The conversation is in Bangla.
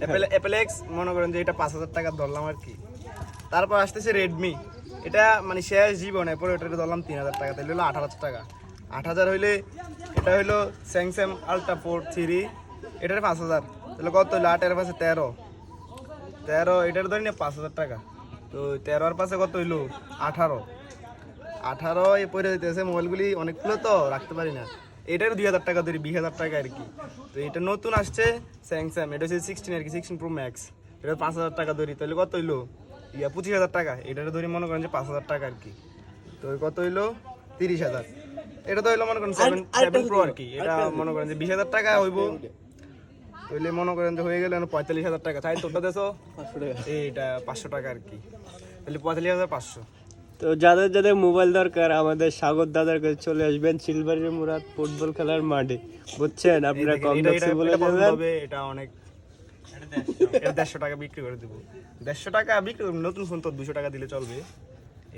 অ্যাপেল এক্স মনে করেন যে এটা 5,000 টাকা ধরলাম আর কি। তারপর আসতেছে রেডমি, এটা মানে শেষ জীবনে পরে ওটা ধরলাম 3,000 টাকা, তাহলে হলো 18,000 টাকা। 8,000 হইলে এটা হইলো স্যামসাং আলট্রা 4 এটার 5,000, তাহলে কত হইলো 8 এর পাশে 13 এটার ধরি না 5,000 টাকা। তো 13 আর পাশে কত হইলো 18 এ পড়ে দিতেছে। মোবাইলগুলি অনেকগুলো তো রাখতে পারি না, এটার 2,000 টাকা ধরি, 20,000 টাকা আর কি। তো এটা নতুন আসছে স্যামসাং, এটা হচ্ছে 16 আর কি, 16 প্রো ম্যাক্স, এটা 5,000 টাকা ধরি, তাহলে কত হইলো 25,000 টাকা। এটার ধরি মনে করেন যে 5,000 টাকা আর কি, তো কত হইলো 30,000। এটা তো হইলো মনে করেন 7 প্রো আর কি, এটা মনে করেন যে 20,000 টাকা হইব, হইলে মনে করেন যে হয়ে গেল 45,000 টাকা। তাই তোটা দেছো এইটা 500 টাকা আর কি, তাহলে 45,500। তো যাদের যাদের মোবাইল দরকার আমাদের সাগর দাদার কাছে চলে আসবেন, সিলভারের মুরাদ ফুটবল খেলার মাঠে, বুঝছেন? আপনারা কম দামে বলে দেবেন, এটা অনেক, এটা 150 টাকা বিক্রি করে দেবো, 150 টাকা বিক্রি। নতুন ফোন তো 200 টাকা দিলে চলবে।